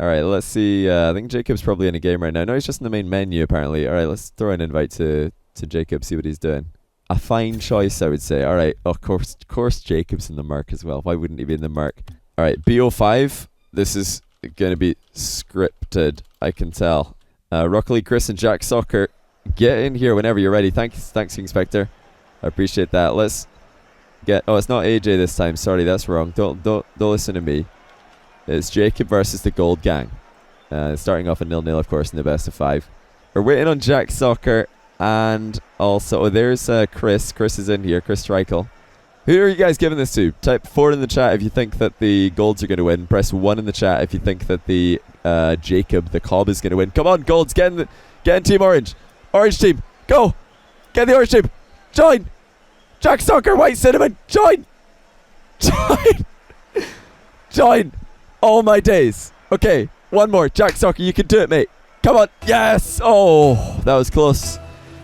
Alright, let's see. I think Jacob's probably in a game right now. No, he's just in the main menu, apparently. Alright, let's throw an invite to Jacob, see what he's doing. A fine choice, I would say. Alright, of course Jacob's in the mark as well. Why wouldn't he be in the mark? Alright, BO5. This is going to be scripted, I can tell. Rocket League Chris and Jack Soccer, get in here whenever you're ready. Thanks, King Spectre. I appreciate that. Let's get... Oh, it's not AJ this time. Sorry, that's wrong. Don't listen to me. It's Jacob versus the Gold Gang. Starting off at 0-0, of course, in the best of 5. We're waiting on Jack Soccer, and also there's Chris. Chris is in here. Chris Streichel. Who are you guys giving this to? Type 4 in the chat if you think that the Golds are going to win. Press 1 in the chat if you think that the Jacob, the Cobb, is going to win. Come on, Golds, get in Team Orange. Orange team, go! Get in the Orange team. Join! Jack Soccer, White Cinnamon, join! Join! Join! Oh my days. Okay, one more. Jack Soccer, you can do it, mate. Come on. Yes! Oh, that was close.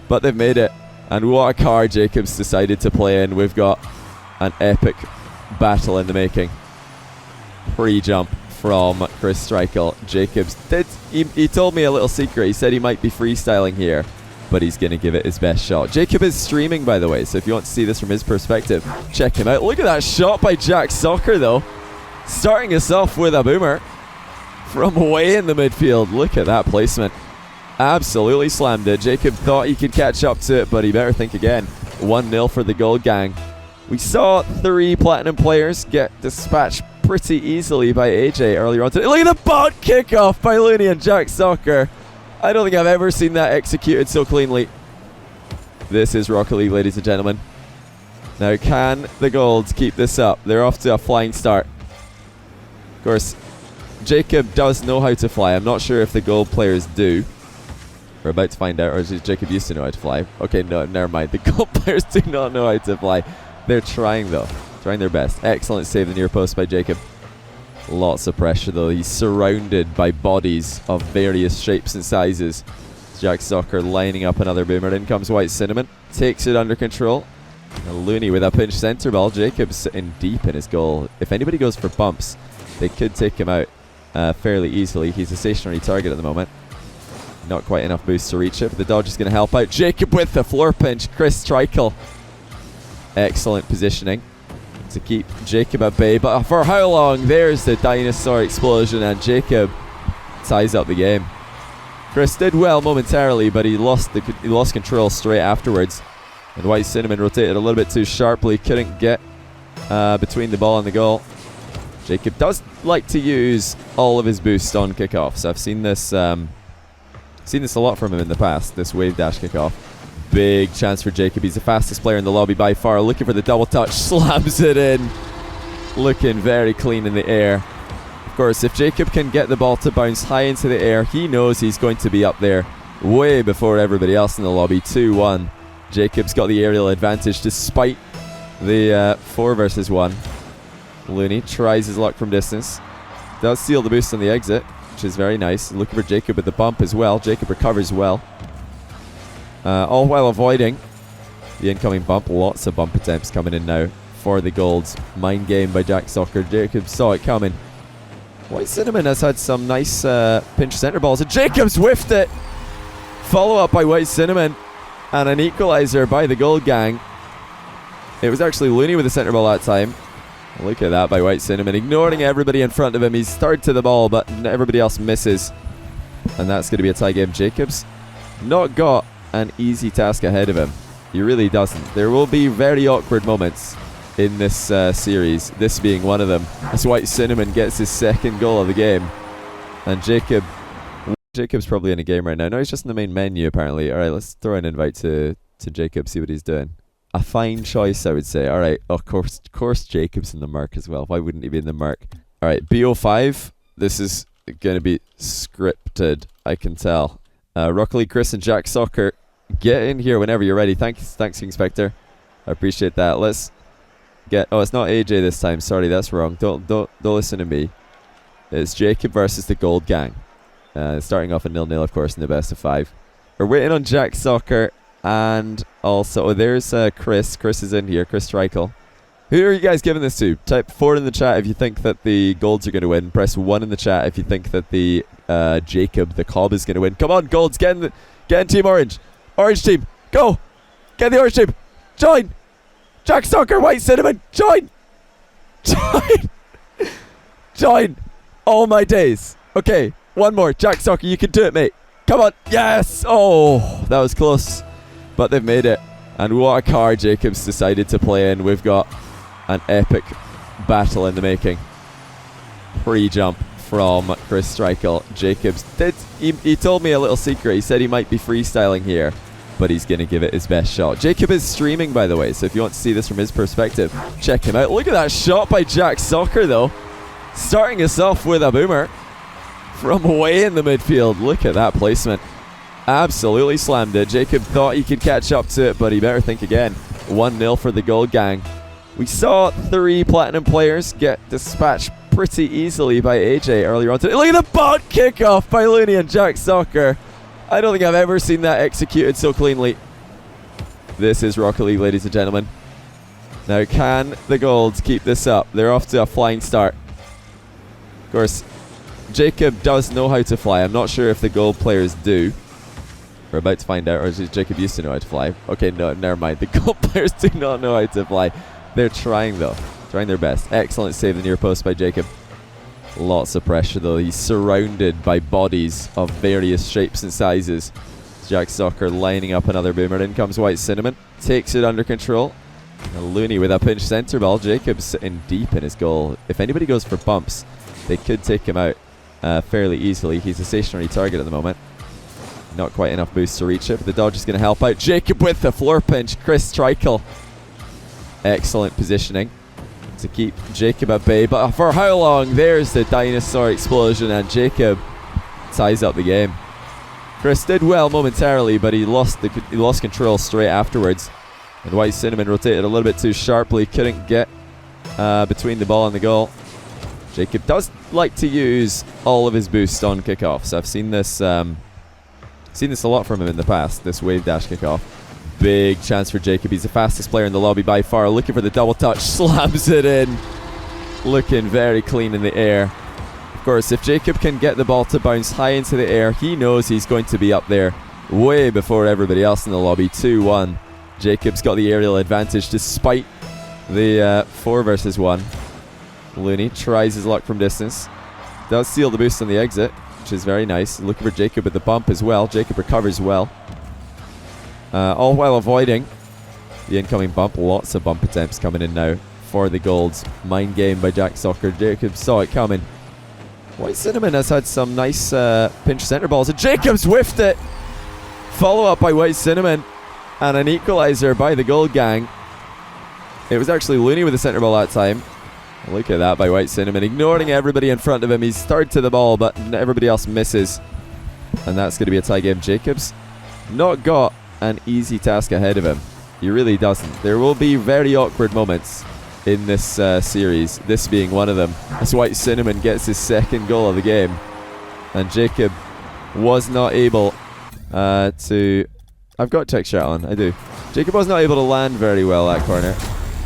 But they've made it. And what a car Jacob's decided to play in. We've got an epic battle in the making. Pre-jump from Chris Streichel. Jacobs he told me a little secret. He said he might be freestyling here, but he's going to give it his best shot. Jacob is streaming, by the way, so if you want to see this from his perspective, check him out. Look at that shot by Jack Soccer, though. Starting us off with a boomer from way in the midfield. Look at that placement. Absolutely slammed it. Jacob thought he could catch up to it, but he better think again. 1-0 for the Gold Gang. We saw 3 Platinum players get dispatched pretty easily by AJ earlier on today. Look at the bot kickoff by Looney and Jack Soccer. I don't think I've ever seen that executed so cleanly. This is Rocket League, ladies and gentlemen. Now, can the Golds keep this up? They're off to a flying start. Of course, Jacob does know how to fly. I'm not sure if the Gold players do. We're about to find out, or is Jacob used to know how to fly? Okay, no, never mind. The Gold players do not know how to fly. They're trying, though. Trying their best. Excellent save the near post by Jacob. Lots of pressure, though. He's surrounded by bodies of various shapes and sizes. Jack Soccer lining up another boomer. In comes White Cinnamon. Takes it under control. Looney with a pinch centre ball. Jacob's sitting deep in his goal. If anybody goes for bumps, they could take him out fairly easily. He's a stationary target at the moment. Not quite enough boost to reach it, but the dodge is going to help out. Jacob with the floor pinch. Chris Streichel. Excellent positioning to keep Jacob at bay. But for how long? There's the dinosaur explosion, and Jacob ties up the game. Chris did well momentarily, but he lost control straight afterwards. And White Cinnamon rotated a little bit too sharply. Couldn't get between the ball and the goal. Jacob does like to use all of his boost on kickoffs. I've seen this a lot from him in the past, this wave dash kickoff. Big chance for Jacob. He's the fastest player in the lobby by far. Looking for the double touch. Slams it in. Looking very clean in the air. Of course, if Jacob can get the ball to bounce high into the air, he knows he's going to be up there way before everybody else in the lobby. 2-1. Jacob's got the aerial advantage despite the 4 versus 1. Looney tries his luck from distance. Does seal the boost on the exit, which is very nice. Looking for Jacob with the bump as well. Jacob recovers well. All while avoiding the incoming bump. Lots of bump attempts coming in now for the Golds. Mind game by Jack Soccer. Jacob saw it coming. White Cinnamon has had some nice pinch centre balls, and Jacob's whiffed it. Follow up by White Cinnamon, and an equaliser by the Gold Gang. It was actually Looney with the centre ball that time. Look at that by White Cinnamon, ignoring everybody in front of him. He's third to the ball, but everybody else misses. And that's going to be a tie game. Jacob's not got an easy task ahead of him. He really doesn't. There will be very awkward moments in this series, this being one of them, as White Cinnamon gets his second goal of the game. And Jacob's probably in a game right now. No, he's just in the main menu, apparently. Alright, let's throw an invite to Jacob, see what he's doing. A fine choice, I would say. Alright, of course Jacob's in the mark as well. Why wouldn't he be in the mark? Alright, BO5. This is going to be scripted, I can tell. Rocket League Chris and Jack Soccer, get in here whenever you're ready. Thanks, King Spectre. I appreciate that. Let's get... Oh, it's not AJ this time. Sorry, that's wrong. Don't listen to me. It's Jacob versus the Gold Gang. Starting off at 0-0, of course, in the best of 5. We're waiting on Jack Soccer. And also, there's Chris. Chris is in here. Chris Streichel. Who are you guys giving this to? Type 4 in the chat if you think that the Golds are going to win. Press 1 in the chat if you think that the Jacob, the Cobb, is going to win. Come on, Golds, get in Team Orange. Orange team, go! Get the Orange team. Join! Jack Soccer, White Cinnamon, join! Join! Join! Oh my days. Okay, one more. Jack Soccer, you can do it, mate. Come on. Yes! Oh, that was close. But they've made it. And what a car Jacob's decided to play in. We've got an epic battle in the making. Pre-jump from Chris Streichel. Jacobs he told me a little secret. He said he might be freestyling here, but he's going to give it his best shot. Jacob is streaming, by the way, so if you want to see this from his perspective, check him out. Look at that shot by Jack Soccer, though. Starting us off with a boomer from way in the midfield. Look at that placement. Absolutely slammed it. Jacob thought he could catch up to it, but he better think again. 1-0 for the Gold Gang. We saw 3 Platinum players get dispatched pretty easily by AJ earlier on today. Look at the bot kickoff by Looney and Jack Soccer. I don't think I've ever seen that executed so cleanly. This is Rocket League, ladies and gentlemen. Now, can the Golds keep this up? They're off to a flying start. Of course, Jacob does know how to fly. I'm not sure if the Gold players do. We're about to find out, or is Jacob used to know how to fly? Okay, no, never mind. The Gold players do not know how to fly. They're trying, though. Trying their best. Excellent save the near post by Jacob. Lots of pressure, though. He's surrounded by bodies of various shapes and sizes. Jack Soccer lining up another boomer. In comes White Cinnamon. Takes it under control. And Looney with a pinch centre ball. Jacob's sitting deep in his goal. If anybody goes for bumps, they could take him out fairly easily. He's a stationary target at the moment. Not quite enough boost to reach it, but the dodge is going to help out. Jacob with the floor pinch. Chris Streichel. Excellent positioning to keep Jacob at bay. But for how long? There's the dinosaur explosion, and Jacob ties up the game. Chris did well momentarily, but he lost control straight afterwards. And White Cinnamon rotated a little bit too sharply. Couldn't get between the ball and the goal. Jacob does like to use all of his boost on kickoffs. I've seen this a lot from him in the past, this wave dash kickoff. Big chance for Jacob. He's the fastest player in the lobby by far. Looking for the double touch. Slams it in. Looking very clean in the air. Of course, if Jacob can get the ball to bounce high into the air, he knows he's going to be up there way before everybody else in the lobby. 2-1. Jacob's got the aerial advantage despite the 4 versus 1. Looney tries his luck from distance. Does steal the boost on the exit, which is very nice. Looking for Jacob with the bump as well. Jacob recovers well. All while avoiding the incoming bump. Lots of bump attempts coming in now for the Golds. Mind game by Jack Soccer. Jacob saw it coming. White Cinnamon has had some nice pinch centre balls, and Jacob's whiffed it. Follow up by White Cinnamon, and an equaliser by the Gold Gang. It was actually Looney with the centre ball that time. Look at that by White Cinnamon, ignoring everybody in front of him. He's third to the ball, but everybody else misses, and that's going to be a tie game. Jacob's not got an easy task ahead of him. He really doesn't. There will be very awkward moments in this series, this being one of them, as White Cinnamon gets his second goal of the game, and Jacob was not able to... I've got tech shirt on, I do. Jacob was not able to land very well that corner.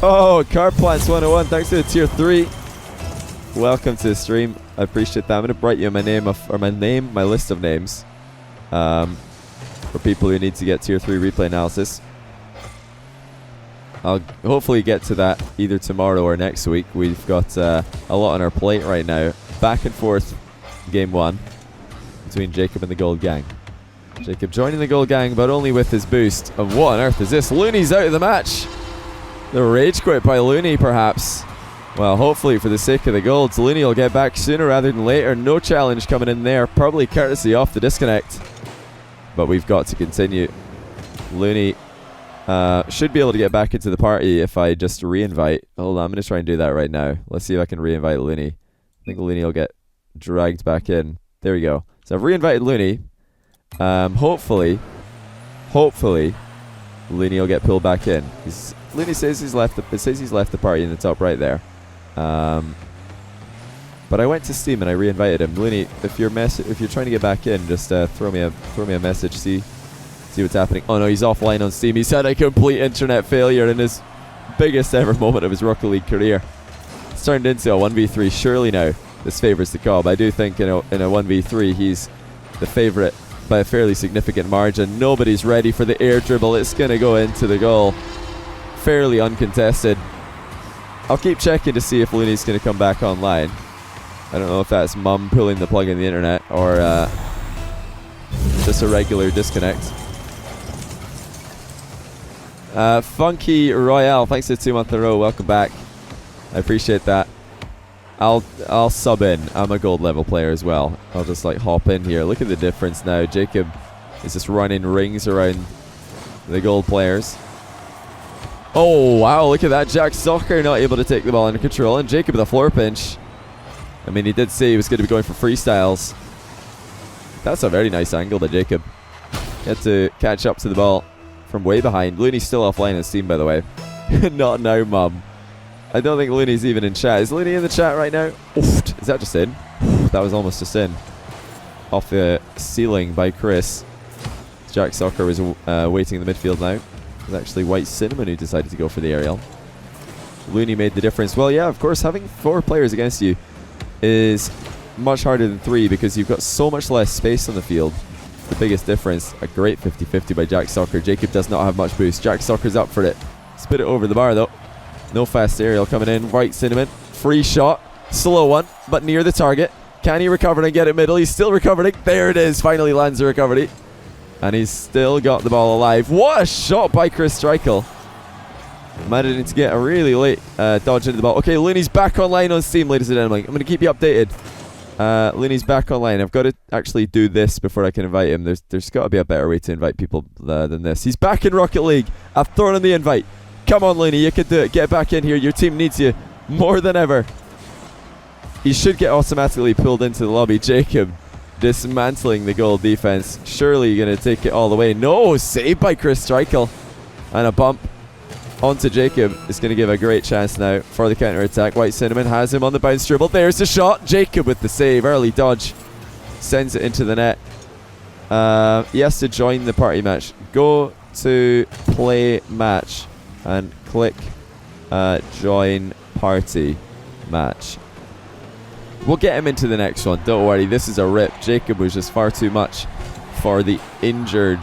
Oh, Car Plants 101, thanks to the tier 3. Welcome to the stream. I appreciate that. I'm going to write you my list of names for people who need to get tier 3 replay analysis. I'll hopefully get to that either tomorrow or next week. We've got a lot on our plate right now. Back and forth game 1 between Jacob and the Gold Gang. Jacob joining the Gold Gang, but only with his boost. And what on earth is this? Looney's out of the match. The rage quit by Looney, perhaps. Well, hopefully for the sake of the Golds, Looney will get back sooner rather than later. No challenge coming in there. Probably courtesy off the disconnect. But we've got to continue. Looney should be able to get back into the party if I just re-invite. Hold on, I'm going to try and do that right now. Let's see if I can re-invite Looney. I think Looney will get dragged back in. There we go. So I've re-invited Looney. Hopefully, Looney will get pulled back in. Looney says he's left the party in the top right there. But I went to Steam and I re-invited him. Looney, if you're trying to get back in, just throw me a message. See what's happening. Oh no, he's offline on Steam. He's had a complete internet failure and is biggest ever moment of his Rocket League career. It's turned into a 1v3. Surely now this favours the Cobb. I do think in a 1v3 he's the favourite by a fairly significant margin. Nobody's ready for the air dribble. It's going to go into the goal. Fairly uncontested. I'll keep checking to see if Looney's going to come back online. I don't know if that's mum pulling the plug in the internet or just a regular disconnect. Funky Royale, thanks for the 2 month in a row. Welcome back. I appreciate that. I'll sub in. I'm a gold level player as well. I'll just like hop in here. Look at the difference now. Jacob is just running rings around the gold players. Oh wow, look at that. Jack Soccer not able to take the ball under control, and Jacob with a floor pinch. I mean, he did say he was going to be going for freestyles. That's a very nice angle by Jacob. He had to catch up to the ball from way behind. Looney's still offline on Steam, by the way. Not now, mum. I don't think Looney's even in chat. Is Looney in the chat right now? Oof, is that just in? That was almost just in. Off the ceiling by Chris. Jack Soccer was waiting in the midfield now. It was actually White Cinnamon who decided to go for the aerial. Looney made the difference. Well, yeah, of course, having 4 players against you is much harder than 3 because you've got so much less space on the field. The biggest difference. A great 50-50 by Jack Soccer. Jacob does not have much boost. Jack Soccer's up for it. Spit it over the bar though. No fast aerial coming in. White Cinnamon. Free shot. Slow one, but near the target. Can he recover and get it middle? He's still recovering. There it is. Finally lands the recovery. And he's still got the ball alive. What a shot by Chris Streichel. Managing to get a really late dodge into the ball. Okay, Looney's back online on Steam, ladies and gentlemen. I'm going to keep you updated. Looney's back online. I've got to actually do this before I can invite him. There's got to be a better way to invite people than this. He's back in Rocket League. I've thrown in the invite. Come on, Looney. You can do it. Get back in here. Your team needs you more than ever. He should get automatically pulled into the lobby. Jacob dismantling the goal defense. Surely you're going to take it all the way. No, saved by Chris Streichel. And a bump onto Jacob is going to give a great chance now for the counter-attack. White Cinnamon has him on the bounce dribble. There's the shot. Jacob with the save. Early dodge. Sends it into the net. He has to join the party match. Go to play match and click join party match. We'll get him into the next one. Don't worry. This is a rip. Jacob was just far too much for the injured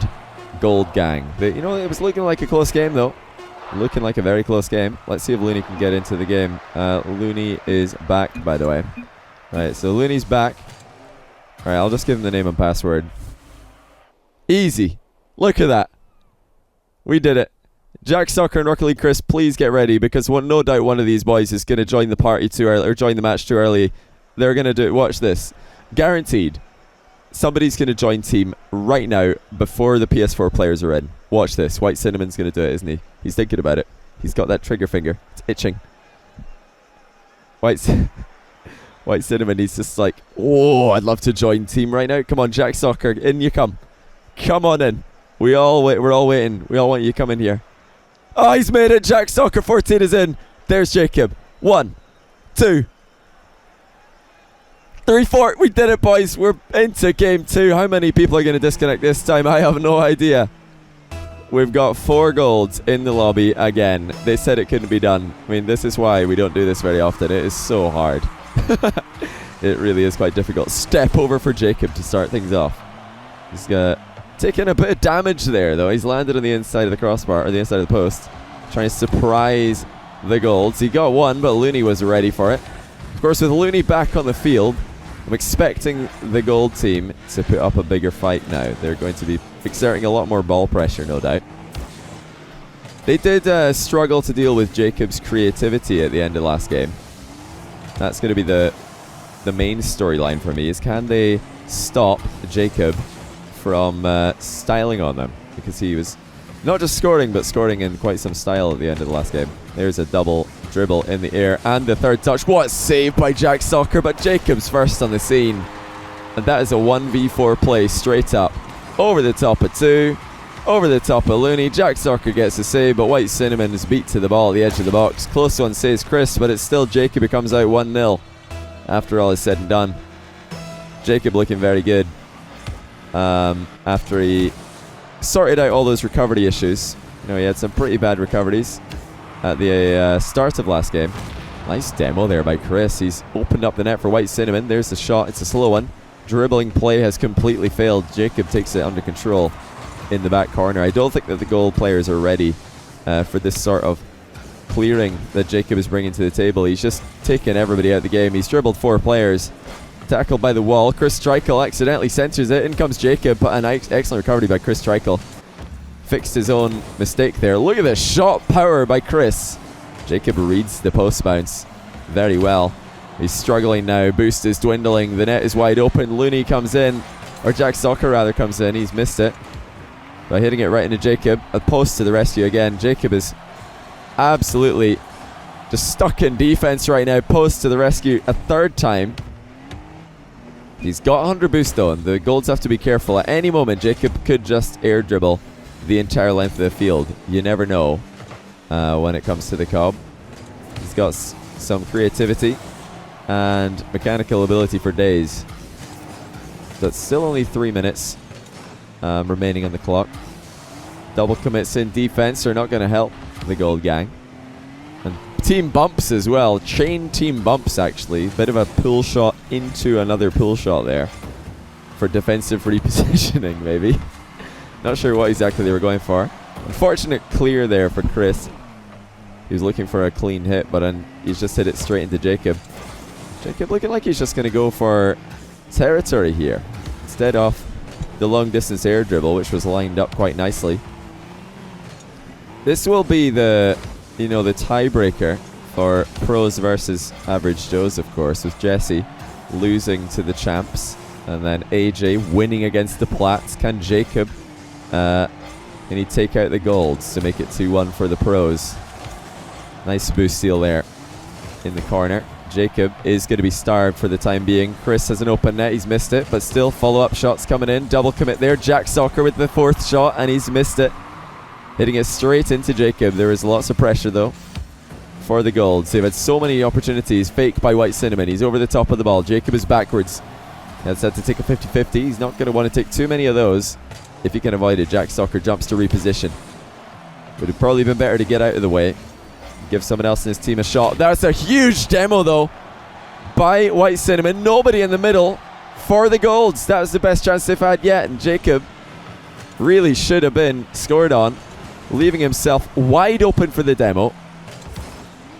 gold gang. You know, it was looking like a close game though. Looking like a very close game. Let's see if Looney can get into the game. Looney is back, by the way. Right, so Looney's back. Alright, I'll just give him the name and password. Easy. Look at that. We did it. Jack Soccer and Rocket League Chris, please get ready because no doubt one of these boys is going to join the party too early or join the match too early. They're going to do it. Watch this. Guaranteed. Somebody's going to join team right now before the PS4 players are in. Watch this. White Cinnamon's going to do it, isn't he? He's thinking about it. He's got that trigger finger. It's itching. White Cinnamon, he's just like, oh, I'd love to join team right now. Come on, Jack Soccer, in you come. Come on in. We're all waiting. We all want you to come in here. Oh, he's made it. Jack Soccer 14 is in. There's Jacob. 1, 2, 3, 4. We did it, boys. We're into game 2. How many people are going to disconnect this time? I have no idea. We've got 4 golds in the lobby again. They said it couldn't be done. I mean, this is why we don't do this very often. It is so hard. It really is quite difficult. Step over for Jacob to start things off. He's taking a bit of damage there, though. He's landed on the inside of the crossbar, or the inside of the post. Trying to surprise the golds. He got 1, but Looney was ready for it. Of course, with Looney back on the field, I'm expecting the gold team to put up a bigger fight now. They're going to be exerting a lot more ball pressure, no doubt. They did struggle to deal with Jacob's creativity at the end of last game. That's going to be the main storyline for me, is can they stop Jacob from styling on them? Because he was not just scoring, but scoring in quite some style at the end of the last game. There's a double dribble in the air and the third touch. What a save by Jack Soccer, but Jacob's first on the scene. And that is a 1v4 play straight up. Over the top of 2. Over the top of Looney. Jack Soccer gets a save, but White Cinnamon is beat to the ball at the edge of the box. Close one, says Chris, but it's still Jacob who comes out 1-0 after all is said and done. Jacob looking very good after he sorted out all those recovery issues. You know, he had some pretty bad recoveries. at the start of last game. Nice demo there by Chris. He's opened up the net for White Cinnamon. There's the shot. It's a slow one. Dribbling play has completely failed. Jacob takes it under control in the back corner. I don't think that the goal players are ready for this sort of clearing that Jacob is bringing to the table. He's just taken everybody out of the game. He's dribbled 4 players. Tackled by the wall. Chris Streichel accidentally centers it. In comes Jacob, but an excellent recovery by Chris Streichel. Fixed his own mistake there. Look at the shot power by Chris. Jacob reads the post bounce very well. He's struggling now. Boost is dwindling. The net is wide open. Looney comes in, or Jack Soccer rather comes in. He's missed it by hitting it right into Jacob. A post to the rescue again. Jacob is absolutely just stuck in defense right now. Post to the rescue a third time. He's got 100 boost though, and the Golds have to be careful. At any moment, Jacob could just air dribble the entire length of the field. You never know when it comes to the Cobb. He's got some creativity and mechanical ability for days. But still only 3 minutes remaining on the clock. Double commits in defense are not going to help the Gold Gang. And team bumps as well. Chain team bumps actually. Bit of a pull shot into another pull shot there for defensive repositioning maybe. Not sure what exactly they were going for. Unfortunate clear there for Chris. He was looking for a clean hit, but he's just hit it straight into Jacob. Jacob looking like he's just going to go for territory here instead of the long distance air dribble, which was lined up quite nicely. This will be the tiebreaker for pros versus average Joes, of course, with Jesse losing to the champs and then AJ winning against the Plats. Can Jacob can he take out the Golds to make it 2-1 for the pros? Nice boost steal there in the corner. Jacob is going to be starved for the time being. Chris has an open net. He's missed it, but still follow-up shots coming in. Double commit there. Jack Soccer with the 4th shot, and he's missed it. Hitting it straight into Jacob. There is lots of pressure, though, for the Golds. They've had so many opportunities. Fake by White Cinnamon. He's over the top of the ball. Jacob is backwards. That's had to take a 50-50. He's not going to want to take too many of those if he can avoid it. Jack Soccer jumps to reposition. Would have probably been better to get out of the way. Give someone else in his team a shot. That's a huge demo, though, by White Cinnamon. Nobody in the middle for the Golds. That was the best chance they've had yet, and Jacob really should have been scored on, leaving himself wide open for the demo,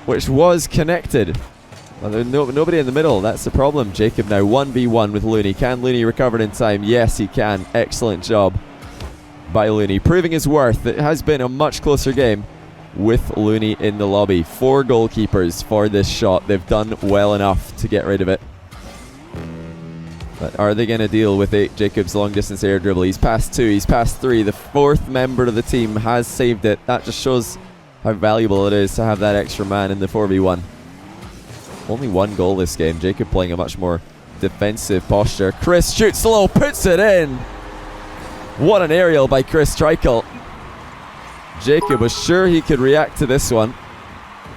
which was connected. Well, there's nobody in the middle. That's the problem. Jacob now 1v1 with Looney. Can Looney recover it in time? Yes, he can. Excellent job by Looney, proving his worth. It has been a much closer game with Looney in the lobby. 4 goalkeepers for this shot. They've done well enough to get rid of it. But are they going to deal with it? Jacob's long distance air dribble. He's past 2. He's past 3. The 4th member of the team has saved it. That just shows how valuable it is to have that extra man in the 4v1. Only 1 goal this game. Jacob playing a much more defensive posture. Chris shoots low, puts it in. What an aerial by Chris Streichel. Jacob was sure he could react to this one,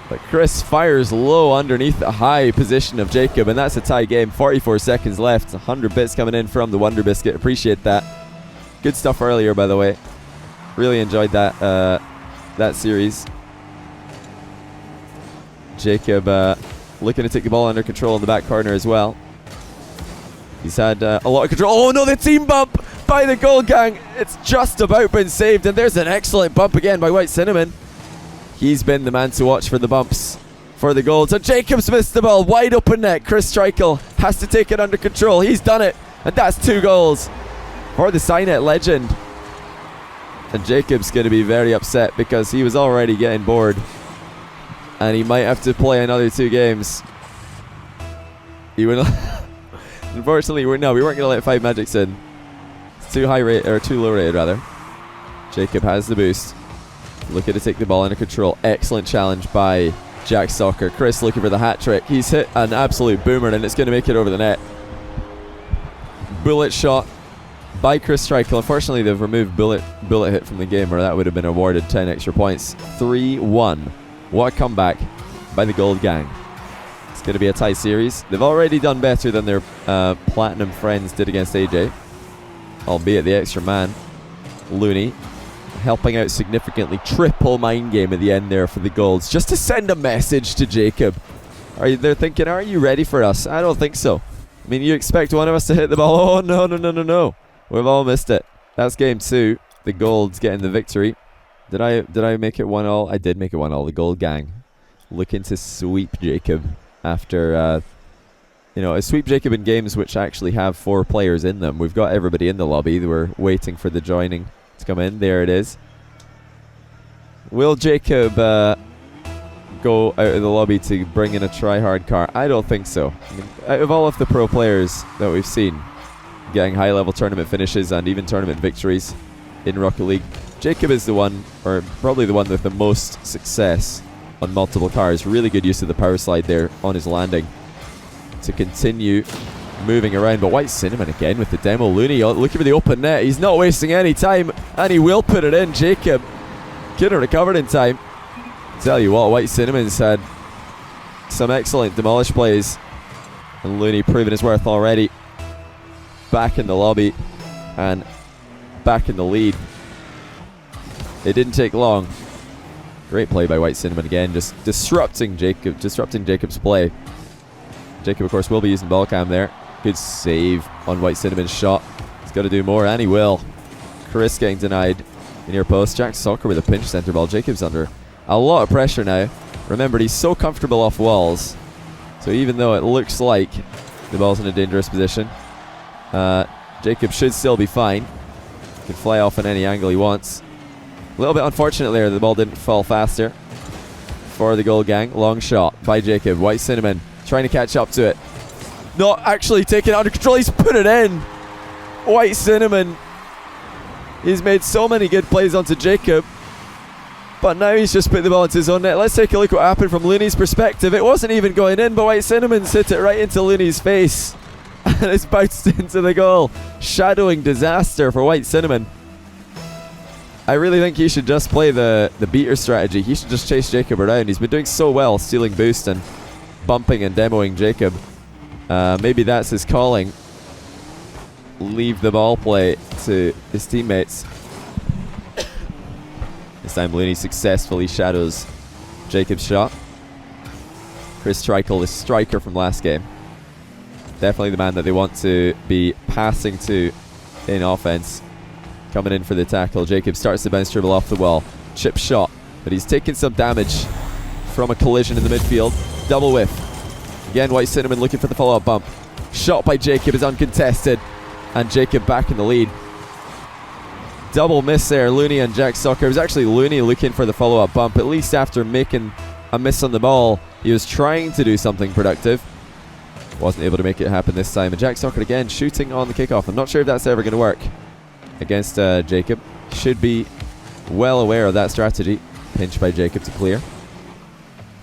but Chris fires low underneath the high position of Jacob, and that's a tie game. 44 seconds left. 100 bits coming in from the Wonder Biscuit. Appreciate that. Good stuff earlier, by the way. Really enjoyed that that series. Jacob looking to take the ball under control in the back corner as well. He's had a lot of control. Oh no, the team bump by the Gold Gang. It's just about been saved, and there's an excellent bump again by White Cinnamon. He's been the man to watch for the bumps for the Golds. And Jacobs missed the ball. Wide open net. Chris Streichel has to take it under control. He's done it, and that's 2 goals for the Cynet legend. And Jacob's going to be very upset because he was already getting bored, and he might have to play another 2 games. He will. Unfortunately, we weren't going to let 5 magics in. It's too high rate, or too low rated rather. Jacob has the boost. Looking to take the ball under control. Excellent challenge by Jack Soccer. Chris looking for the hat trick. He's hit an absolute boomer, and it's going to make it over the net. Bullet shot by Chris Streichel. Unfortunately, they've removed bullet hit from the game, or that would have been awarded 10 extra points. 3-1. What a comeback by the Gold Gang. It's going to be a tie series. They've already done better than their Platinum friends did against AJ, albeit the extra man, Looney, helping out significantly. Triple mind game at the end there for the golds, just to send a message to Jacob. They're thinking, are you ready for us? I don't think so. I mean, you expect one of us to hit the ball. Oh, no, no, no, no, no. We've all missed it. That's game 2. The golds getting the victory. Did I make it 1-1? I did make it 1-1. The gold gang looking to sweep Jacob after, a sweep Jacob in games which actually have 4 players in them. We've got everybody in the lobby. We're waiting for the joining to come in. There it is. Will Jacob go out of the lobby to bring in a try-hard car? I don't think so. I mean, out of all of the pro players that we've seen getting high-level tournament finishes and even tournament victories in Rocket League, Jacob is the one, or probably the one with the most success on multiple cars. Really good use of the power slide there on his landing to continue moving around. But White Cinnamon again with the demo. Looney looking for the open net. He's not wasting any time, and he will put it in. Jacob couldn't recover in time. Tell you what, White Cinnamon's had some excellent demolish plays, and Looney proving his worth already. Back in the lobby and back in the lead. It didn't take long. Great play by White Cinnamon again, just disrupting Jacob's play. Jacob, of course, will be using ball cam there. Good save on White Cinnamon's shot. He's got to do more, and he will. Chris getting denied near post. Jack Soccer with a pinch center ball. Jacob's under a lot of pressure now. Remember, he's so comfortable off walls, so even though it looks like the ball's in a dangerous position, Jacob should still be fine. Can fly off in any angle he wants. A little bit unfortunate there, the ball didn't fall faster for the goal gang. Long shot by Jacob. White Cinnamon trying to catch up to it. Not actually taking it under control. He's put it in. White Cinnamon. He's made so many good plays onto Jacob, but now he's just put the ball into his own net. Let's take a look what happened from Looney's perspective. It wasn't even going in, but White Cinnamon's hit it right into Looney's face. And it's bounced into the goal. Shadowing disaster for White Cinnamon. I really think he should just play the beater strategy. He should just chase Jacob around. He's been doing so well stealing boost and bumping and demoing Jacob. Maybe that's his calling. Leave the ball play to his teammates. This time Looney successfully shadows Jacob's shot. Chris Trikel, the striker from last game. Definitely the man that they want to be passing to in offense. Coming in for the tackle. Jacob starts to bounce dribble off the wall. Chip shot, but he's taken some damage from a collision in the midfield. Double whiff. Again, White Cinnamon looking for the follow-up bump. Shot by Jacob is uncontested, and Jacob back in the lead. Double miss there, Looney and Jack Soccer. It was actually Looney looking for the follow-up bump. At least after making a miss on the ball, he was trying to do something productive. Wasn't able to make it happen this time. And Jack Soccer again shooting on the kickoff. I'm not sure if that's ever going to work against Jacob. Should be well aware of that strategy. Pinch by Jacob to clear.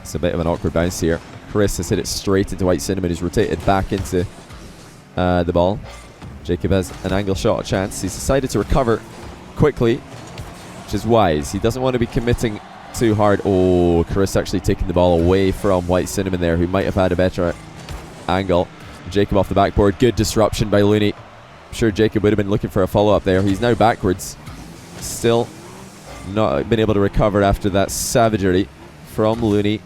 It's a bit of an awkward bounce here. Chris has hit it straight into White Cinnamon, who's rotated back into the ball. Jacob has an angle shot chance. He's decided to recover quickly, which is wise. He doesn't want to be committing too hard. Oh, Chris actually taking the ball away from White Cinnamon there, who might have had a better angle. Jacob off the backboard. Good disruption by Looney. I'm sure Jacob would have been looking for a follow-up there. He's now backwards. Still not been able to recover after that savagery from Looney.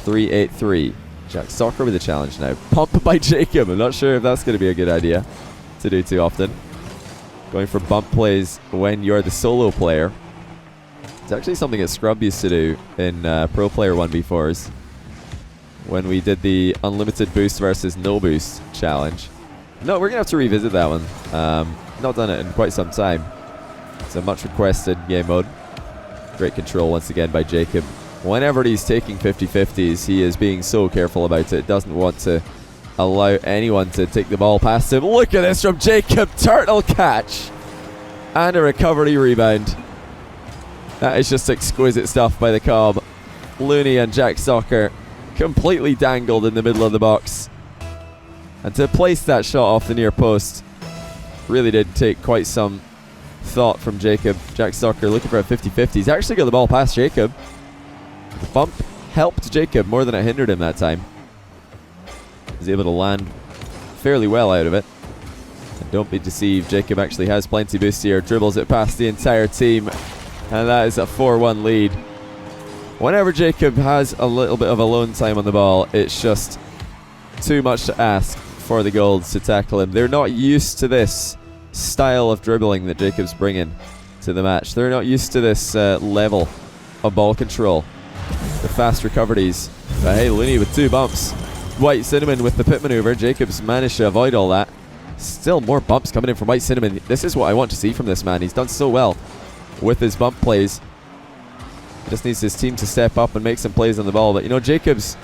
3-8-3. Jack Soccer with a challenge now. Pump by Jacob. I'm not sure if that's going to be a good idea to do too often. Going for bump plays when you're the solo player. It's actually something that Scrub used to do in Pro Player 1v4s when we did the unlimited boost versus no boost challenge. No, we're going to have to revisit that one. Not done it in quite some time. It's a much requested game mode. Great control once again by Jacob. Whenever he's taking 50-50s, he is being so careful about it. Doesn't want to allow anyone to take the ball past him. Look at this from Jacob. Turtle catch. And a recovery rebound. That is just exquisite stuff by the Cobb. Looney and Jack Soccer completely dangled in the middle of the box. And to place that shot off the near post really did take quite some thought from Jacob. Jack Soccer looking for a 50-50. He's actually got the ball past Jacob. The bump helped Jacob more than it hindered him that time. He's able to land fairly well out of it. And don't be deceived, Jacob actually has plenty boost here. Dribbles it past the entire team. And that is a 4-1 lead. Whenever Jacob has a little bit of alone time on the ball, it's just too much to ask for the Golds to tackle him. They're not used to this style of dribbling that Jacob's bringing to the match. They're not used to this level of ball control. The fast recoveries. But hey, Looney with 2 bumps. White Cinnamon with the pit maneuver. Jacob's managed to avoid all that. Still more bumps coming in from White Cinnamon. This is what I want to see from this man. He's done so well with his bump plays. He just needs his team to step up and make some plays on the ball. But you know, Jacob's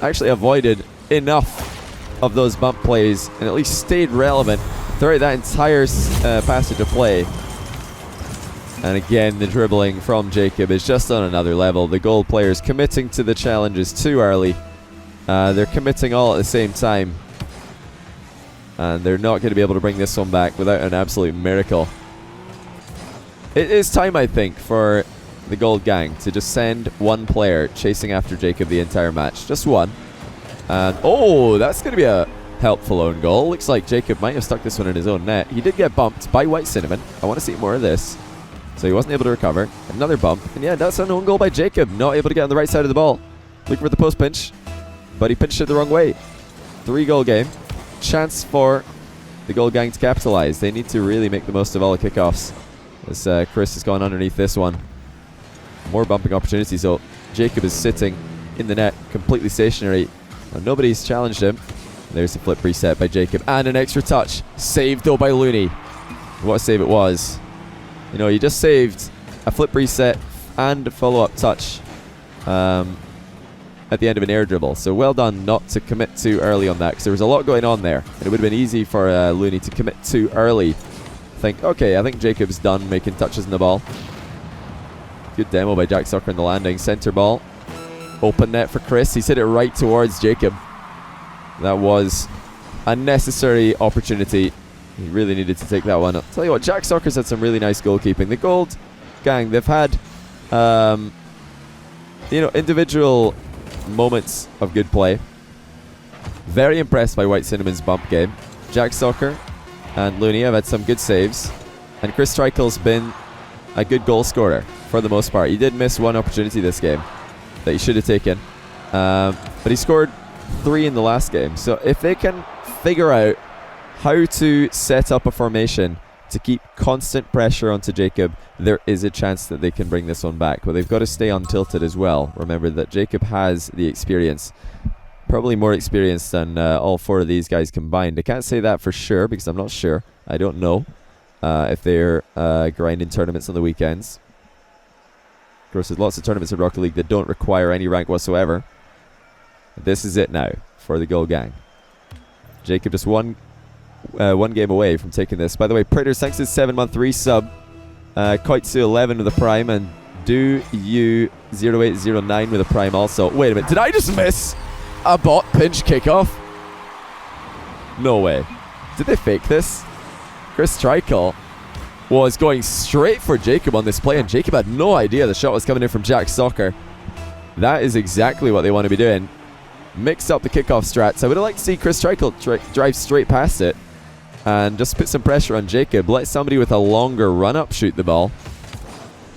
actually avoided enough of those bump plays and at least stayed relevant throughout that entire passage of play. And again, the dribbling from Jacob is just on another level. The Gold players committing to the challenges too early. They're committing all at the same time. And they're not going to be able to bring this one back without an absolute miracle. It is time, I think, for the Gold gang to just send one player chasing after Jacob the entire match. Just one. And oh, that's going to be a helpful own goal. Looks like Jacob might have stuck this one in his own net. He did get bumped by White Cinnamon. I want to see more of this. So he wasn't able to recover. Another bump. And yeah, that's an own goal by Jacob. Not able to get on the right side of the ball. Looking for the post pinch. But he pinched it the wrong way. 3-goal game. Chance for the Gold gang to capitalize. They need to really make the most of all the kickoffs. As Chris has gone underneath this one. More bumping opportunities. So Jacob is sitting in the net, completely stationary. And nobody's challenged him. There's a flip reset by Jacob. And an extra touch. Saved though by Looney. What a save it was. You know, you just saved a flip reset and a follow-up touch at the end of an air dribble. So well done not to commit too early on that, because there was a lot going on there. And it would have been easy for Looney to commit too early. Think, okay, I think Jacob's done making touches in the ball. Good demo by Jack Sucker in the landing. Center ball. Open net for Chris. He's hit it right towards Jacob. That was a necessary opportunity. He really needed to take that one. I'll tell you what, Jack Sucker's had some really nice goalkeeping. The Gold gang, they've had you know, individual moments of good play. Very impressed by White Cinnamon's bump game. Jack Sucker and Looney have had some good saves. And Chris Strykel's been a good goal scorer for the most part. He did miss one opportunity this game that he should have taken. But he scored 3 in the last game. So if they can figure out how to set up a formation to keep constant pressure onto Jacob, there is a chance that they can bring this one back. But they've got to stay untilted as well. Remember that Jacob has the experience. Probably more experience than all 4 of these guys combined. I can't say that for sure because I'm not sure. I don't know if they're grinding tournaments on the weekends. Of course, there's lots of tournaments in Rocket League that don't require any rank whatsoever. This is it now for the Gold gang. Jacob just one game away from taking this. By the way, Pritters, thanks to the 7-month resub. Koitsu11 with a prime, and Do You 0809 with a prime also. Wait a minute, did I just miss a bot pinch kickoff? No way. Did they fake this? Chris Strykel was going straight for Jacob on this play, and Jacob had no idea the shot was coming in from Jack Soccer. That is exactly what they want to be doing. Mix up the kickoff strats. I would have liked to see Chris Strykel drive straight past it and just put some pressure on Jacob. Let somebody with a longer run-up shoot the ball.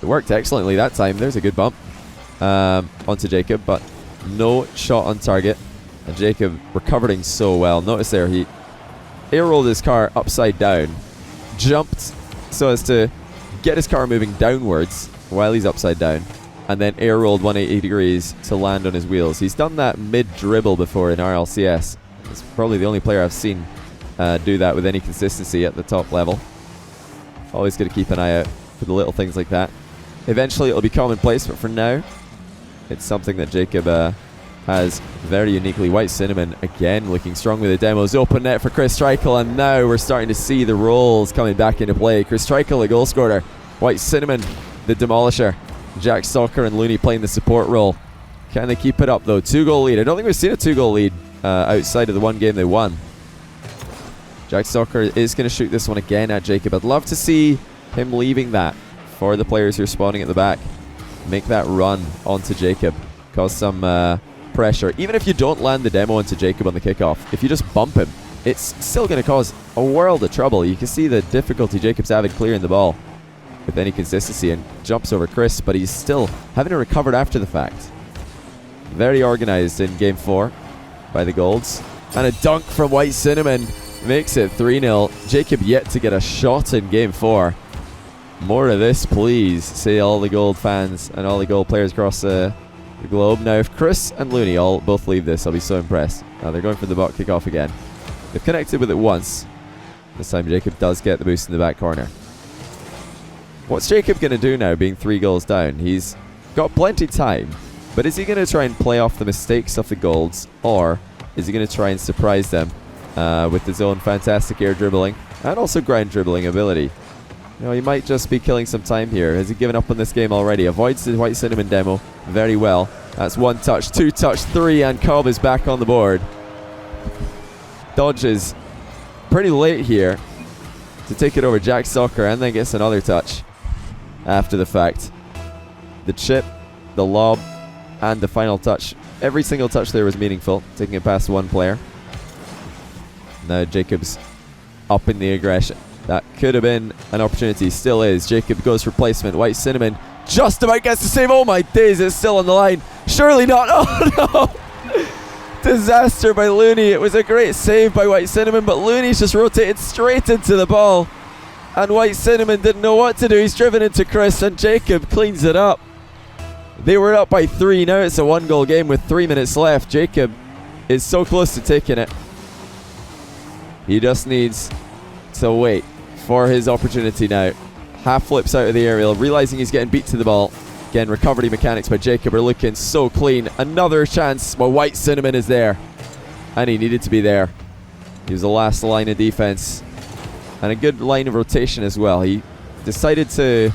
It worked excellently that time. There's a good bump onto Jacob, but no shot on target. And Jacob recovering so well. Notice there, he air rolled his car upside down, jumped so as to get his car moving downwards while he's upside down, and then air rolled 180 degrees to land on his wheels. He's done that mid-dribble before in RLCS. It's probably the only player I've seen do that with any consistency at the top level. Always got to keep an eye out for the little things like that. Eventually it'll be commonplace, but for now, it's something that Jacob has very uniquely. White Cinnamon again looking strong with the demos. Open net for Chris Strykel, and now we're starting to see the rolls coming back into play. Chris Strykel, the goal scorer. White Cinnamon, the demolisher. Jack Stalker and Looney playing the support role. Can they keep it up though? 2-goal lead. I don't think we've seen a 2-goal lead outside of the one game they won. Jack Stalker is going to shoot this one again at Jacob. I'd love to see him leaving that for the players who are spawning at the back. Make that run onto Jacob. Cause some pressure. Even if you don't land the demo into Jacob on the kickoff, if you just bump him, it's still going to cause a world of trouble. You can see the difficulty Jacob's having clearing the ball. with any consistency and jumps over Chris, but he's still having to recover after the fact. Very organized in game 4 by the Golds. And a dunk from White Cinnamon makes it 3-0. Jacob yet to get a shot in game 4. More of this, please, say all the Gold fans and all the Gold players across the globe. Now, if Chris and Looney all both leave this, I'll be so impressed. Now they're going for the bot kickoff again. They've connected with it once. This time Jacob does get the boost in the back corner. What's Jacob going to do now, being 3 goals down? He's got plenty of time, but is he going to try and play off the mistakes of the Golds, or is he going to try and surprise them with his own fantastic air dribbling and also ground dribbling ability? You know, he might just be killing some time here. Has he given up on this game already? Avoids the White Cinnamon demo very well. That's 1 touch, 2 touch, 3, and Cobb is back on the board. Dodges pretty late here to take it over Jack Soccer, and then gets another touch after the fact. The chip, the lob, and the final touch. Every single touch there was meaningful, taking it past one player. Now Jacob's up in the aggression. That could have been an opportunity, still is. Jacob goes for placement. White Cinnamon just about gets the save. Oh my days, it's still on the line. Surely not. Oh no! Disaster by Looney. It was a great save by White Cinnamon, but Looney's just rotated straight into the ball. And White Cinnamon didn't know what to do. He's driven into Chris, and Jacob cleans it up. They were up by 3. Now it's a 1-goal game with 3 minutes left. Jacob is so close to taking it. He just needs to wait for his opportunity now. Half flips out of the aerial, realizing he's getting beat to the ball. Again, recovery mechanics by Jacob are looking so clean. Another chance, but White Cinnamon is there. And he needed to be there. He was the last line of defense. And a good line of rotation as well. He decided to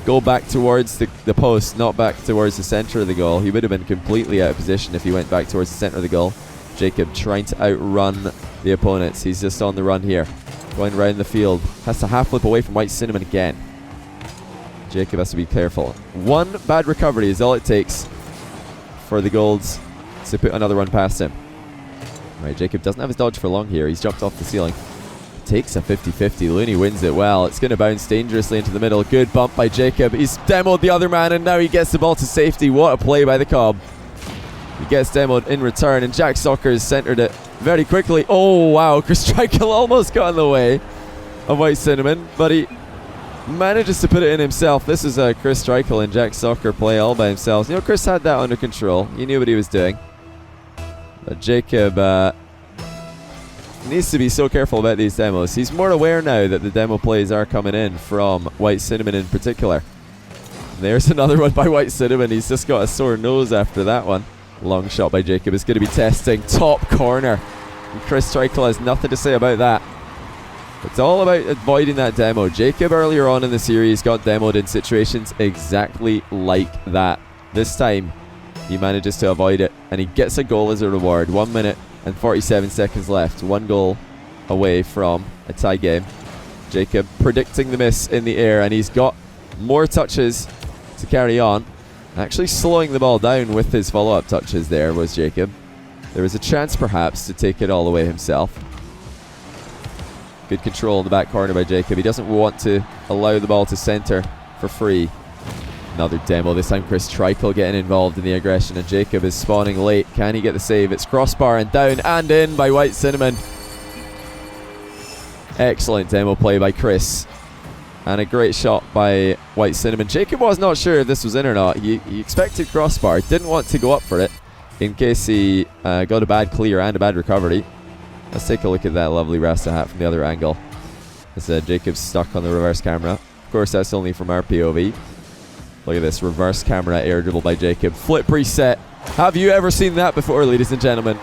go back towards the post, not back towards the center of the goal. He would have been completely out of position if he went back towards the center of the goal. Jacob trying to outrun the opponents. He's just on the run here. Going around the field. Has to half flip away from White Cinnamon again. Jacob has to be careful. 1 bad recovery is all it takes for the Golds to put another one past him. Right, Jacob doesn't have his dodge for long here. He's jumped off the ceiling. Takes a 50-50. Looney wins it well. It's going to bounce dangerously into the middle. Good bump by Jacob. He's demoed the other man, and now he gets the ball to safety. What a play by the Cobb. He gets demoed in return, and Jack Sockers centered it very quickly. Oh, wow. Chris Treichel almost got in the way of White Cinnamon, but he manages to put it in himself. This is a Chris Treichel and Jack Soccer play all by themselves. You know, Chris had that under control. He knew what he was doing. But Jacob needs to be so careful about these demos. He's more aware now that the demo plays are coming in from White Cinnamon in particular. And there's another one by White Cinnamon. He's just got a sore nose after that one. Long shot by Jacob is going to be testing top corner. And Chris Treichel has nothing to say about that. It's all about avoiding that demo. Jacob earlier on in the series got demoed in situations exactly like that. This time he manages to avoid it, and he gets a goal as a reward. 1 minute and 47 seconds left. 1 goal away from a tie game. Jacob predicting the miss in the air, and he's got more touches to carry on. Actually slowing the ball down with his follow-up touches there was Jacob. There was a chance perhaps to take it all away himself. Good control in the back corner by Jacob. He doesn't want to allow the ball to center for free. Another demo, this time Chris Treichel getting involved in the aggression, and Jacob is spawning late. Can he get the save? It's crossbar and down and in by White Cinnamon. Excellent demo play by Chris. And a great shot by White Cinnamon. Jacob was not sure if this was in or not. He expected crossbar, didn't want to go up for it in case he got a bad clear and a bad recovery. Let's take a look at that lovely Rasta hat from the other angle. As Jacob's stuck on the reverse camera. Of course, that's only from our POV. Look at this reverse camera air dribble by Jacob. Flip reset. Have you ever seen that before, ladies and gentlemen?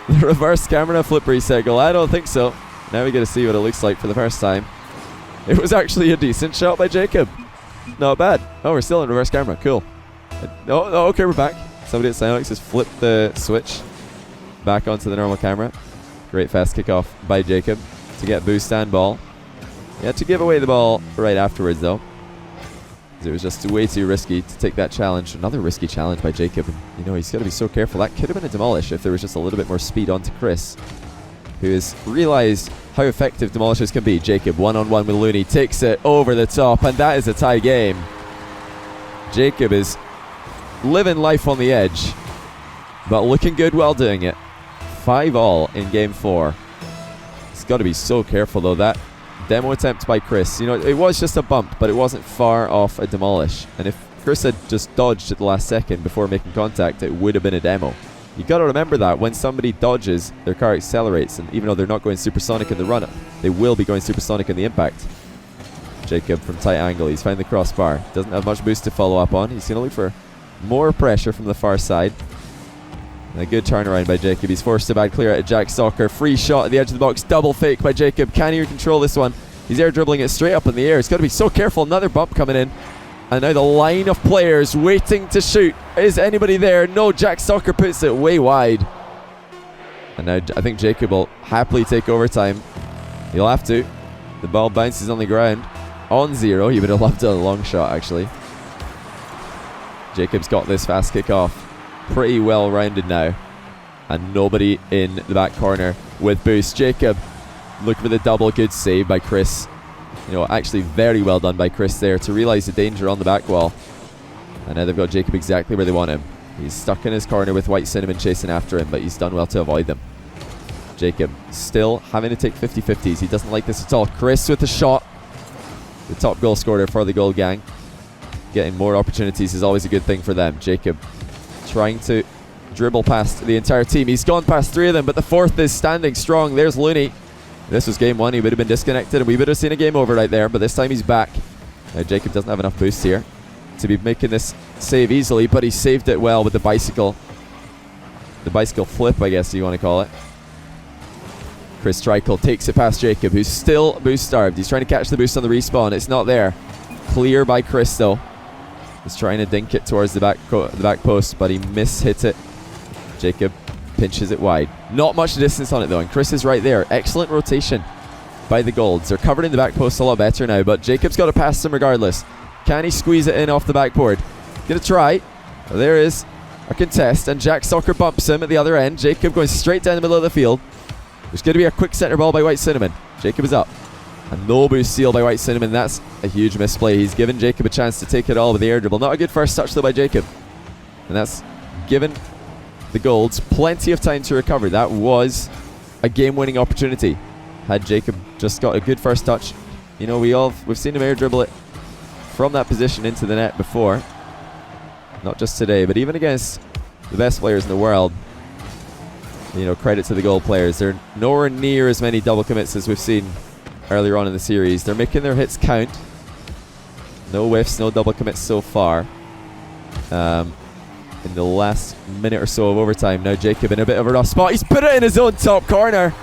The reverse camera flip reset goal. I don't think so. Now we get to see what it looks like for the first time. It was actually a decent shot by Jacob. Not bad. Oh, we're still in reverse camera. Cool. Oh, okay, we're back. Somebody at Silence has flipped the switch back onto the normal camera. Great fast kickoff by Jacob to get boost and ball. He had to give away the ball right afterwards, though. It was just way too risky to take that challenge. Another risky challenge by Jacob. And, you know, he's got to be so careful. That could have been a demolish if there was just a little bit more speed onto Chris, who has realized how effective demolishers can be. Jacob one-on-one with Looney, takes it over the top, and that is a tie game. Jacob is living life on the edge, but looking good while doing it. 5-all in game 4. He's got to be so careful though. That demo attempt by Chris, you know, it was just a bump, but it wasn't far off a demolish. And if Chris had just dodged at the last second before making contact, it would have been a demo. You got to remember that when somebody dodges, their car accelerates, and even though they're not going supersonic in the run-up, they will be going supersonic in the impact. Jacob from tight angle, he's found the crossbar. Doesn't have much boost to follow up on. He's going to look for more pressure from the far side. And a good turnaround by Jacob. He's forced a bad clear out of Jack Stalker. Free shot at the edge of the box. Double fake by Jacob. Can he control this one? He's air dribbling it straight up in the air. He's got to be so careful. Another bump coming in. And now the line of players waiting to shoot. Is anybody there? No, Jack Stalker puts it way wide. And now I think Jacob will happily take overtime. He'll have to. The ball bounces on the ground. On 0. He would have loved a long shot, actually. Jacob's got this fast kick off. Pretty well rounded now. And nobody in the back corner with boost. Jacob looking for the double. Good save by Chris. You know, actually very well done by Chris there to realise the danger on the back wall. And now they've got Jacob exactly where they want him. He's stuck in his corner with White Cinnamon chasing after him, but he's done well to avoid them. Jacob still having to take 50-50s. He doesn't like this at all. Chris with the shot. The top goal scorer for the Gold Gang. Getting more opportunities is always a good thing for them. Jacob trying to dribble past the entire team. He's gone past 3 of them, but the 4th is standing strong. There's Looney. This was game 1. He would have been disconnected and we would have seen a game over right there, but this time he's back. Now Jacob doesn't have enough boost here to be making this save easily, but he saved it well with the bicycle. The bicycle flip, I guess you want to call it. Chris Trikel takes it past Jacob, who's still boost starved. He's trying to catch the boost on the respawn. It's not there. Clear by Chris though. He's trying to dink it towards the back post, but he mishit it. Jacob pinches it wide. Not much distance on it though, and Chris is right there. Excellent rotation by the Golds. They're covered in the back post a lot better now, but Jacob's got to pass them regardless. Can he squeeze it in off the backboard? Gonna try. Well, there is a contest, and Jack Stalker bumps him at the other end. Jacob going straight down the middle of the field. There's going to be a quick centre ball by White Cinnamon. Jacob is up. A no boost steal by White Cinnamon. That's a huge misplay. He's given Jacob a chance to take it all with the air dribble. Not a good first touch though by Jacob. And that's given the Golds plenty of time to recover. That was a game-winning opportunity. Had Jacob just got a good first touch. You know, we've seen him air dribble it from that position into the net before. Not just today, but even against the best players in the world. You know, credit to the goal players. They're nowhere near as many double commits as we've seen earlier on in the series. They're making their hits count. No whiffs, no double commits so far. In the last minute or so of overtime, now Jacob in a bit of a rough spot. He's put it in his own top corner.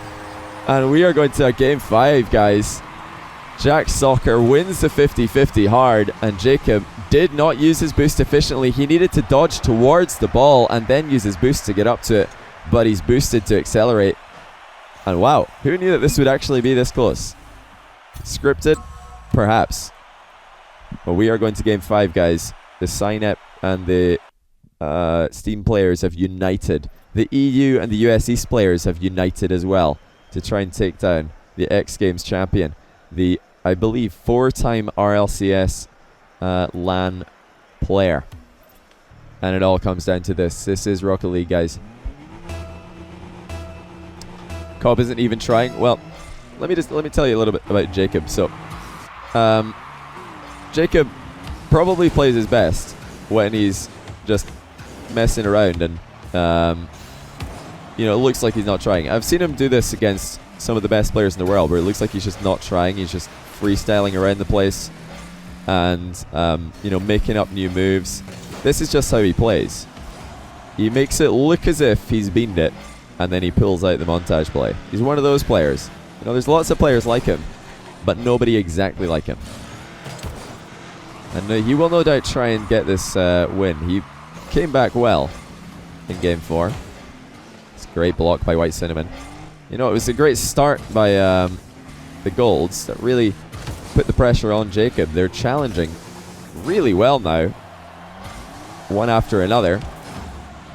And we are going to game 5, guys. Jack Stalker wins the 50-50 hard, and Jacob did not use his boost efficiently. He needed to dodge towards the ball and then use his boost to get up to it, but he's boosted to accelerate. And wow, who knew that this would actually be this close? Scripted? Perhaps. But we are going to game 5, guys. The Synep and the Steam players have united. The EU and the US East players have united as well to try and take down the X Games champion. The, I believe, 4-time RLCS LAN player. And it all comes down to this. This is Rocket League, guys. Cobb isn't even trying. Well, let me tell you a little bit about Jacob. So, Jacob probably plays his best when he's just messing around and you know, it looks like he's not trying. I've seen him do this against some of the best players in the world, where it looks like he's just not trying. He's just freestyling around the place and you know, making up new moves. This is just how he plays. He makes it look as if he's beamed it, and then he pulls out the montage play. He's one of those players. You know, there's lots of players like him, but nobody exactly like him. And he will no doubt try and get this win. He came back well in game 4. It's a great block by White Cinnamon. You know, it was a great start by the Golds that really put the pressure on Jacob. They're challenging really well now, one after another.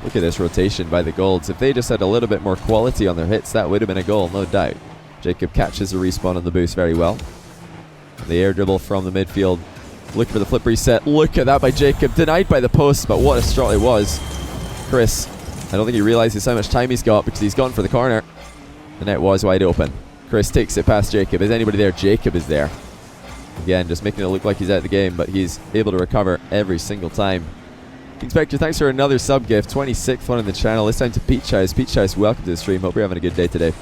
Look at this rotation by the Golds. If they just had a little bit more quality on their hits, that would have been a goal, no doubt. Jacob catches a respawn on the boost very well. The air dribble from the midfield. Looking for the flip reset. Look at that by Jacob. Denied by the post, but what a strot it was. Chris, I don't think he realizes how much time he's got because he's gone for the corner. The net was wide open. Chris takes it past Jacob. Is anybody there? Jacob is there. Again, just making it look like he's out of the game, but he's able to recover every single time. King Spectre, thanks for another sub gift. 26th one in the channel. This time to Peach House. Peach House, welcome to the stream. Hope you're having a good day today.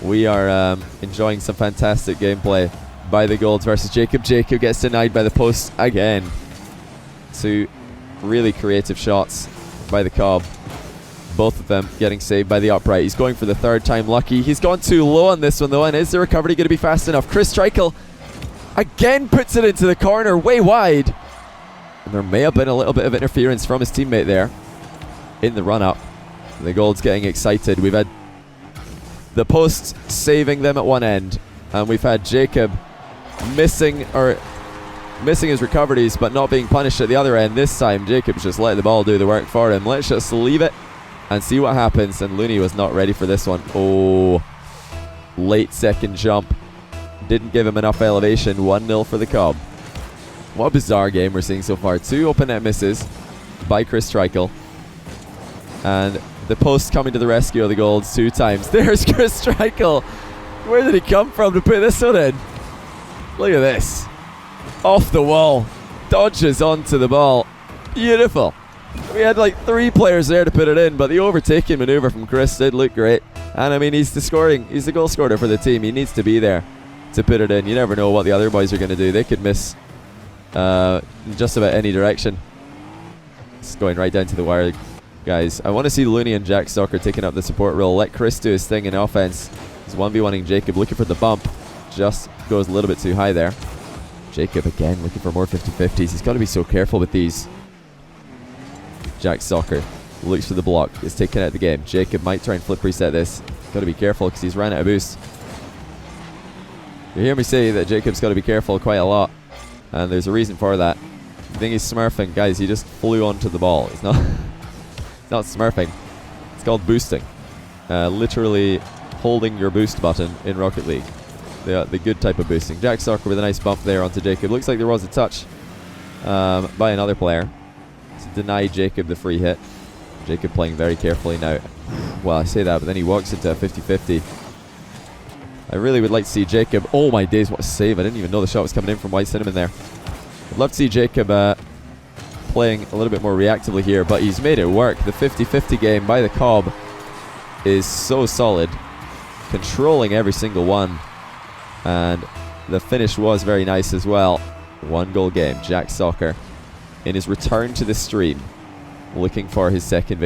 We are enjoying some fantastic gameplay by the Golds versus Jacob. Jacob gets denied by the post again. Two really creative shots by the Cobb. Both of them getting saved by the upright. He's going for the third time lucky. He's gone too low on this one though, and is the recovery going to be fast enough? Chris Streichel again puts it into the corner, way wide. And there may have been a little bit of interference from his teammate there in the run-up. The Golds getting excited. We've had the post saving them at one end, and we've had Jacob missing his recoveries but not being punished at the other end. This time Jacob's just let the ball do the work for him. Let's just leave it and see what happens. And Looney was not ready for this one. Oh, late second jump didn't give him enough elevation. 1-0 for the Cobb. What a bizarre game we're seeing so far. 2 open net misses by Chris Streichel, and the post coming to the rescue of the Golds 2 times. There's Chris Streichel. Where did he come from to put this one in? Look at this. Off the wall. Dodges onto the ball. Beautiful. We had like 3 players there to put it in, but the overtaking maneuver from Chris did look great. And I mean, he's the goal scorer for the team. He needs to be there to put it in. You never know what the other boys are going to do. They could miss just about any direction. It's going right down to the wire, guys. I want to see Looney and Jack Soccer taking up the support role. Let Chris do his thing in offense. He's 1v1ing Jacob, looking for the bump. Just goes a little bit too high there. Jacob again looking for more 50-50s. He's got to be so careful with these. Jack Soccer looks for the block. Is taken out of the game. Jacob might try and flip reset this. Got to be careful because he's ran out of boost. You hear me say that Jacob's got to be careful quite a lot, and there's a reason for that. You think he's smurfing? Guys, he just flew onto the ball. It's not it's not smurfing. It's called boosting. Literally holding your boost button in Rocket League. The good type of boosting. Jack Soccer with a nice bump there onto Jacob. Looks like there was a touch by another player to deny Jacob the free hit. Jacob playing very carefully now. Well, I say that, but then he walks into a 50-50. I really would like to see Jacob. Oh my days, what a save. I didn't even know the shot was coming in from White Cinnamon there. I'd love to see Jacob playing a little bit more reactively here, but he's made it work. The 50-50 game by the Cobb is so solid, controlling every single one, and the finish was very nice as well. 1-goal game. Jack Soccer in his return to the stream, looking for his second victory.